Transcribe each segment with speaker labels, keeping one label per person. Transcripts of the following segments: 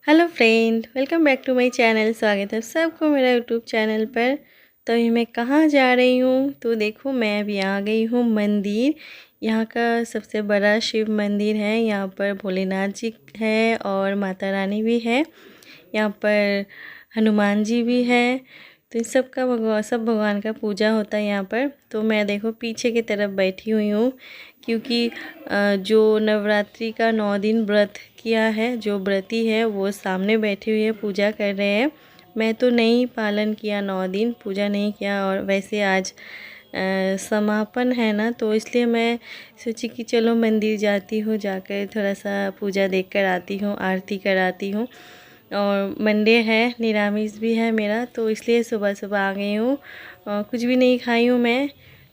Speaker 1: Hello friend, welcome back to my channel. स्वागत है सबको मेरा यूट्यूब चैनल पर। तो अभी मैं कहाँ जा रही हूँ तो देखो, मैं अभी आ गई हूँ मंदिर। यहाँ का सबसे बड़ा शिव मंदिर है। यहाँ पर भोलेनाथ जी है और माता रानी भी है। यहाँ पर हनुमान जी भी है। तो इन सब का सब भगवान का पूजा होता है यहाँ पर। तो मैं देखो पीछे की तरफ बैठी हुई हूँ, क्योंकि जो नवरात्रि का 9 दिन व्रत किया है, जो व्रती है वो सामने बैठे हुए पूजा कर रहे हैं। मैं तो नहीं पालन किया, 9 दिन पूजा नहीं किया। और वैसे आज समापन है ना, तो इसलिए मैं सोची कि चलो मंदिर जाती हूँ, जाकर थोड़ा सा पूजा देख कर आती हूँ, आरती कराती हूँ। और मंडे है, निरामिष भी है मेरा, तो इसलिए सुबह सुबह आ गई हूँ। कुछ भी नहीं खाई हूँ मैं।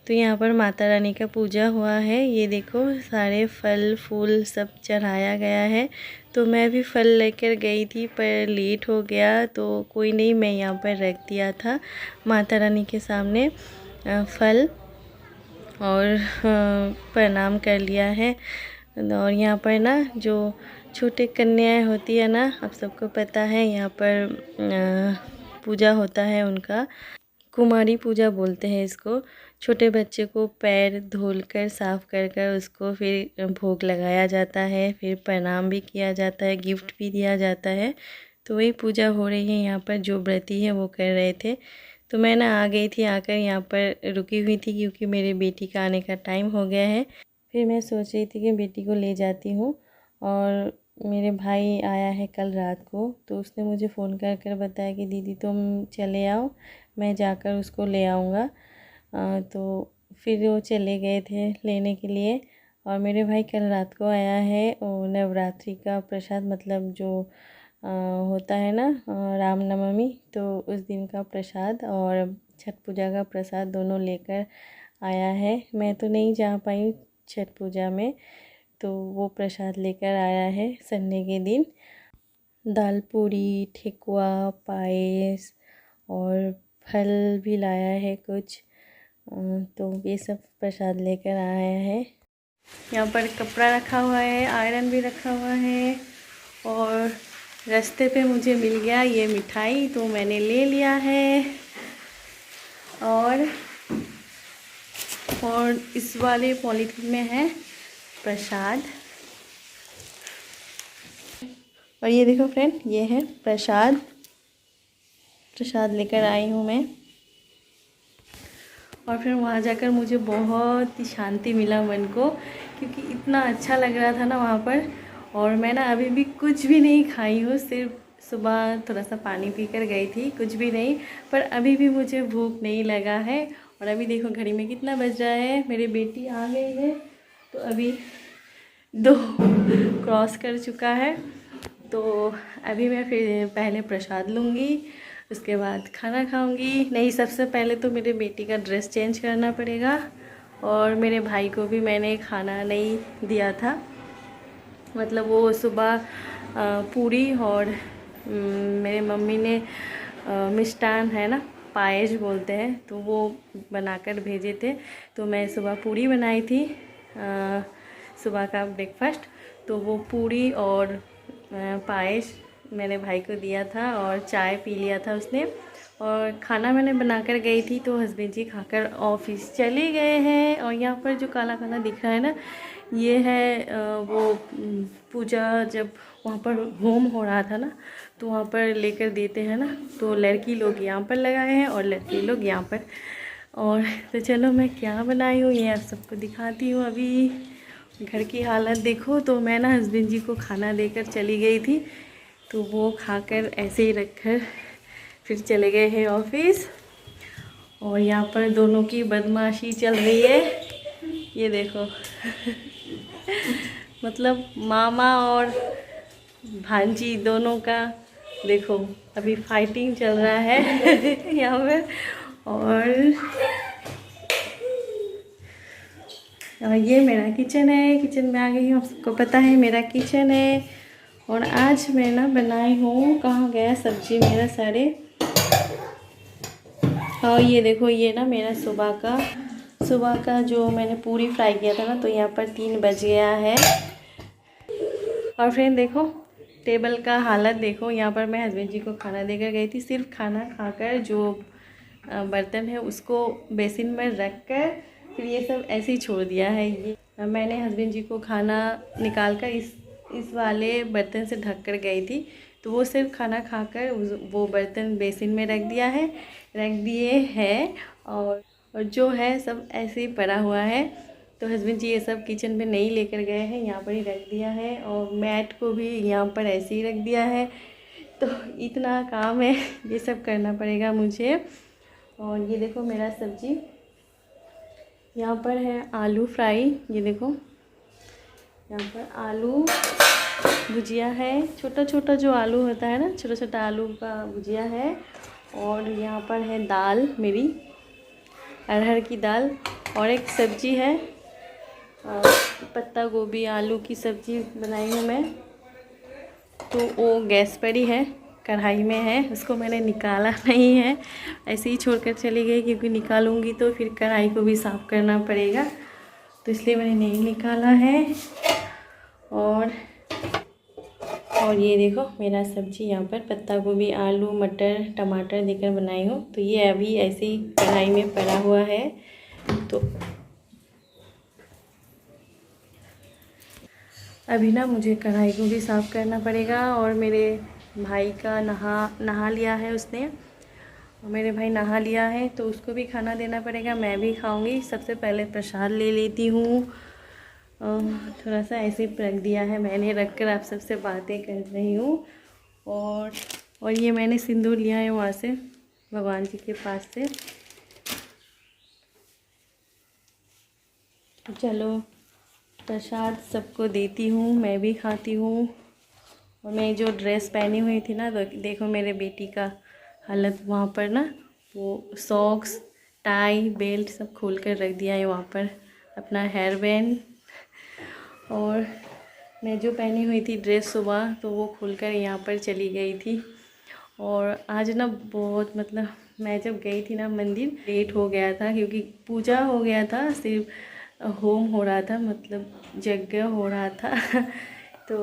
Speaker 1: तो यहाँ पर माता रानी का पूजा हुआ है। ये देखो सारे फल फूल सब चढ़ाया गया है। तो मैं भी फल लेकर गई थी, पर लेट हो गया, तो कोई नहीं, मैं यहाँ पर रख दिया था माता रानी के सामने फल, और प्रणाम कर लिया है। और यहाँ पर ना जो छोटे कन्याएं होती है ना, आप सबको पता है, यहाँ पर पूजा होता है उनका। कुमारी पूजा बोलते हैं इसको। छोटे बच्चे को पैर धुलकर साफ़ कर कर उसको फिर भोग लगाया जाता है, फिर प्रणाम भी किया जाता है, गिफ्ट भी दिया जाता है। तो वही पूजा हो रही है यहाँ पर, जो व्रती है वो कर रहे थे। तो मैं ना आ गई थी, आकर यहाँ पर रुकी हुई थी, क्योंकि मेरे बेटी का आने का टाइम हो गया है। फिर मैं सोच रही थी कि बेटी को ले जाती हूँ। और मेरे भाई आया है कल रात को, तो उसने मुझे फ़ोन कर कर बताया कि दीदी तुम चले आओ, मैं जाकर उसको ले आऊँगा। तो फिर वो चले गए थे लेने के लिए। और मेरे भाई कल रात को आया है, और नवरात्रि का प्रसाद, मतलब जो होता है ना रामनवमी, तो उस दिन का प्रसाद और छठ पूजा का प्रसाद दोनों लेकर आया है। मैं तो नहीं जा पाई छठ पूजा में, तो वो प्रसाद लेकर आया है संडे के दिन। दाल पूरी, ठेकुआ, पायस और फल भी लाया है कुछ। तो ये सब प्रसाद लेकर आया है। यहाँ पर कपड़ा रखा हुआ है, आयरन भी रखा हुआ है। और रास्ते पे मुझे मिल गया ये मिठाई, तो मैंने ले लिया है। और इस वाले पॉलीथीन में है प्रसाद। और ये देखो फ्रेंड, ये है प्रसाद। प्रसाद लेकर आई हूँ मैं। और फिर वहाँ जाकर मुझे बहुत ही शांति मिला मन को, क्योंकि इतना अच्छा लग रहा था ना वहाँ पर। और मैं ना अभी भी कुछ भी नहीं खाई हूँ, सिर्फ सुबह थोड़ा सा पानी पीकर गई थी, कुछ भी नहीं। पर अभी भी मुझे भूख नहीं लगा है। और अभी देखो घड़ी में कितना बज रहा है, मेरी बेटी आ गई है, तो अभी 2 क्रॉस कर चुका है। तो अभी मैं फिर पहले प्रसाद लूँगी, उसके बाद खाना खाऊंगी। नहीं, सबसे पहले तो मेरे बेटी का ड्रेस चेंज करना पड़ेगा। और मेरे भाई को भी मैंने खाना नहीं दिया था, मतलब वो सुबह पूरी और मेरे मम्मी ने मिष्टान है ना, पायस बोलते हैं, तो वो बनाकर भेजे थे। तो मैं सुबह पूरी बनाई थी, सुबह का ब्रेकफास्ट। तो वो पूरी और पायस मैंने भाई को दिया था, और चाय पी लिया था उसने। और खाना मैंने बनाकर गई थी, तो हस्बैंड जी खाकर ऑफिस चले गए हैं। और यहाँ पर जो काला काला दिख रहा है ना, ये है वो पूजा, जब वहाँ पर होम हो रहा था ना, तो वहाँ पर लेकर देते हैं ना, तो लड़की लोग यहाँ पर लगाए हैं और लड़के लोग यहाँ पर। और तो चलो मैं क्या बनाई हूँ ये आप सबको दिखाती हूँ। अभी घर की हालत देखो। तो मैं ना हस्बैंड जी को खाना देकर चली गई थी, तो वो खाकर ऐसे ही रखकर फिर चले गए हैं ऑफिस। और यहाँ पर दोनों की बदमाशी चल रही है, ये देखो। मतलब मामा और भांजी दोनों का देखो अभी फाइटिंग चल रहा है यहाँ पे। और ये मेरा किचन है, किचन में आ गई हूँ, आप सबको पता है मेरा किचन है। और आज मैं ना बनाई हूँ, कहाँ गया सब्जी मेरा सारे। और ये देखो, ये ना मेरा सुबह का जो मैंने पूरी फ्राई किया था ना, तो यहाँ पर 3 बज गया है। और फ्रेंड देखो, टेबल का हालत देखो। यहाँ पर मैं हस्बैंड जी को खाना देकर गई थी। सिर्फ खाना खाकर जो बर्तन है उसको बेसिन में रख कर फिर ये सब ऐसे ही छोड़ दिया है। ये मैंने हस्बैंड जी को खाना निकाल कर इस वाले बर्तन से ढक कर गई थी, तो वो सिर्फ खाना खाकर वो बर्तन बेसिन में रख दिए हैं और जो है सब ऐसे ही पड़ा हुआ है। तो हस्बैंड जी ये सब किचन में नहीं लेकर गए हैं, यहाँ पर ही रख दिया है और मैट को भी यहाँ पर ऐसे ही रख दिया है। तो इतना काम है, ये सब करना पड़ेगा मुझे। और ये देखो मेरा सब्जी यहाँ पर है, आलू फ्राई। ये देखो यहाँ पर आलू भुजिया है, छोटा छोटा जो आलू होता है ना, छोटा छोटा आलू का भुजिया है। और यहाँ पर है दाल मेरी, अरहर की दाल। और एक सब्जी है, पत्ता गोभी आलू की सब्जी बनाई हूँ मैं। तो वो गैस पर ही है, कढ़ाई में है, उसको मैंने निकाला नहीं है, ऐसे ही छोड़कर चली गई, क्योंकि निकालूंगी तो फिर कढ़ाई को भी साफ़ करना पड़ेगा, तो इसलिए मैंने नहीं निकाला है। और ये देखो मेरा सब्जी यहाँ पर पत्ता गोभी आलू मटर टमाटर देकर बनाई हूँ। तो ये अभी ऐसे ही कढ़ाई में पड़ा हुआ है। तो अभी ना मुझे कढ़ाई को भी साफ़ करना पड़ेगा। और मेरे भाई का नहा लिया है उसने, मेरे भाई नहा लिया है, तो उसको भी खाना देना पड़ेगा, मैं भी खाऊंगी। सबसे पहले प्रसाद ले लेती हूँ। थोड़ा सा ऐसे रख दिया है मैंने, रख कर आप सबसे बातें कर रही हूँ। और ये मैंने सिंदूर लिया है वहाँ से, भगवान जी के पास से। चलो प्रसाद सबको देती हूँ, मैं भी खाती हूँ। और मैं जो ड्रेस पहनी हुई थी ना, तो देखो मेरे बेटी का हालत वहाँ पर ना, वो सॉक्स टाई बेल्ट सब खोल कर रख दिया है वहाँ पर, अपना हेयर बैंड। और मैं जो पहनी हुई थी ड्रेस सुबह, तो वो खोलकर यहाँ पर चली गई थी। और आज ना बहुत मतलब मैं जब गई थी ना मंदिर, लेट हो गया था, क्योंकि पूजा हो गया था, सिर्फ होम हो रहा था, मतलब यज्ञ हो रहा था। तो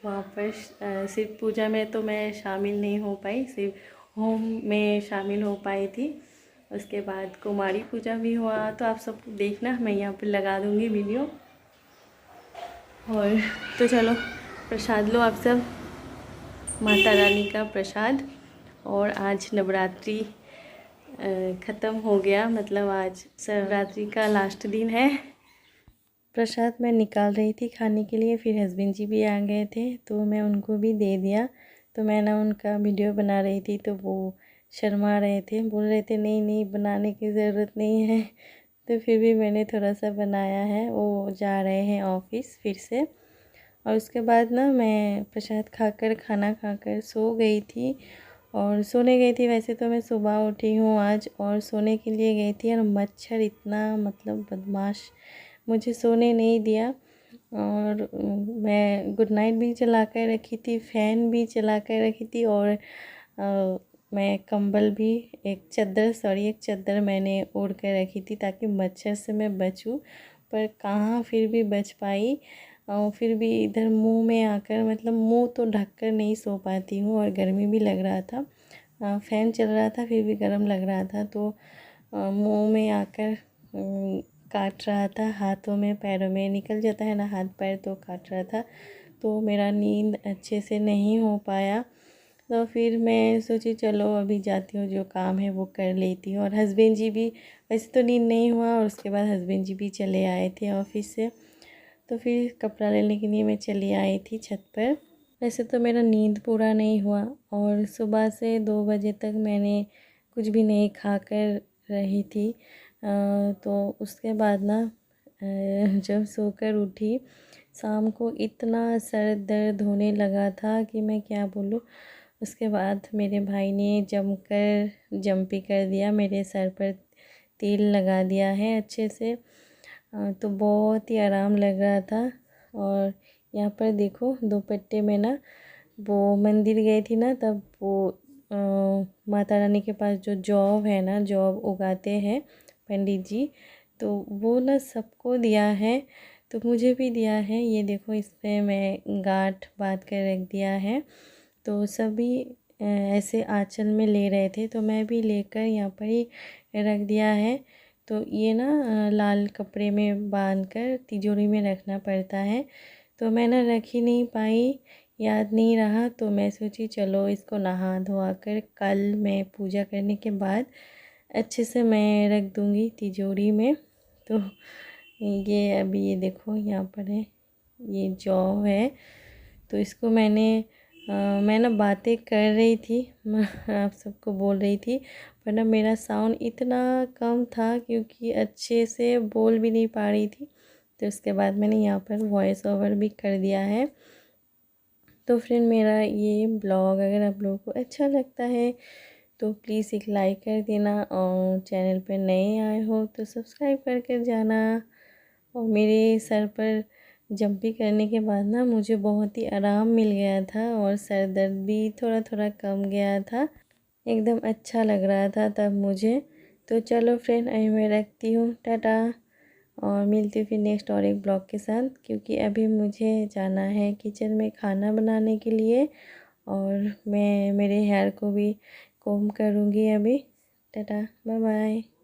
Speaker 1: वहाँ पर सिर्फ पूजा में तो मैं शामिल नहीं हो पाई, सिर्फ होम में शामिल हो पाई थी। उसके बाद कुमारी पूजा भी हुआ, तो आप सब देखना, मैं यहाँ पर लगा दूँगी वीडियो। और तो चलो प्रसाद लो आप सब, माता रानी का प्रसाद। और आज नवरात्रि ख़त्म हो गया, मतलब आज शिवरात्रि का लास्ट दिन है। प्रसाद मैं निकाल रही थी खाने के लिए, फिर हस्बैंड जी भी आ गए थे, तो मैं उनको भी दे दिया। तो मैं ना उनका वीडियो बना रही थी, तो वो शर्मा रहे थे, बोल रहे थे नहीं नहीं बनाने की ज़रूरत नहीं है। तो फिर भी मैंने थोड़ा सा बनाया है। वो जा रहे हैं ऑफिस फिर से। और उसके बाद ना मैं प्रसाद खाकर खाना खाकर सो गई थी। और सोने गई थी, वैसे तो मैं सुबह उठी हूँ आज, और सोने के लिए गई थी, और मच्छर इतना मतलब बदमाश मुझे सोने नहीं दिया। और मैं गुड नाइट भी चला कर रखी थी, फ़ैन भी चला कर रखी थी, और मैं कंबल भी एक चादर मैंने ओढ़ कर रखी थी, ताकि मच्छर से मैं बचूं। पर कहाँ फिर भी बच पाई। और फिर भी इधर मुंह में आकर, मतलब मुंह तो ढक कर नहीं सो पाती हूँ, और गर्मी भी लग रहा था, फ़ैन चल रहा था फिर भी गर्म लग रहा था, तो मुंह में आकर काट रहा था, हाथों में पैरों में निकल जाता है ना हाथ पैर, तो काट रहा था। तो मेरा नींद अच्छे से नहीं हो पाया। तो फिर मैं सोची चलो अभी जाती हूँ, जो काम है वो कर लेती हूँ। और हस्बैंड जी भी, वैसे तो नींद नहीं हुआ, और उसके बाद हस्बैंड जी भी चले आए थे ऑफिस से, तो फिर कपड़ा लेने के लिए मैं चली आई थी छत पर। वैसे तो मेरा नींद पूरा नहीं हुआ, और सुबह से 2 बजे तक मैंने कुछ भी नहीं खा कर रही थी। तो उसके बाद ना जब सोकर उठी, शाम को इतना सर दर्द होने लगा था कि मैं क्या बोलूँ। उसके बाद मेरे भाई ने जंपी कर दिया, मेरे सर पर तेल लगा दिया है अच्छे से। तो बहुत ही आराम लग रहा था। और यहाँ पर देखो दुपट्टे में ना, वो मंदिर गई थी ना, तब वो माता रानी के पास जो जौ है ना, जौ उगाते हैं पंडित जी, तो वो ना सबको दिया है। तो मुझे भी दिया है। ये देखो इस पे मैं गांठ बांध कर रख दिया है। तो सभी ऐसे आंचल में ले रहे थे तो मैं भी लेकर यहाँ पर ही रख दिया है। तो ये ना लाल कपड़े में बांध कर तिजोरी में रखना पड़ता है। तो मैं ना रख ही नहीं पाई, याद नहीं रहा। तो मैं सोची चलो इसको नहा धोआ कर कल मैं पूजा करने के बाद अच्छे से मैं रख दूँगी तिजोरी में। तो ये अभी ये देखो यहाँ पर है, ये जौ है। तो इसको मैं ना बातें कर रही थी, मैं आप सबको बोल रही थी, पर ना मेरा साउंड इतना कम था क्योंकि अच्छे से बोल भी नहीं पा रही थी। तो उसके बाद मैंने यहाँ पर वॉइस ओवर भी कर दिया है। तो फ्रेंड मेरा ये ब्लॉग अगर आप लोगों को अच्छा लगता है तो प्लीज़ एक लाइक कर देना, और चैनल पर नए आए हो तो सब्सक्राइब कर जाना। और मेरे सर पर जंपिंग करने के बाद ना मुझे बहुत ही आराम मिल गया था और सर दर्द भी थोड़ा थोड़ा कम गया था, एकदम अच्छा लग रहा था तब मुझे। तो चलो फ्रेंड अभी मैं रखती हूँ, टाटा। और मिलती हूँ फिर नेक्स्ट और एक ब्लॉग के साथ, क्योंकि अभी मुझे जाना है किचन में खाना बनाने के लिए। और मैं मेरे हेयर को भी कोम करूँगी अभी। Tata, bye bye.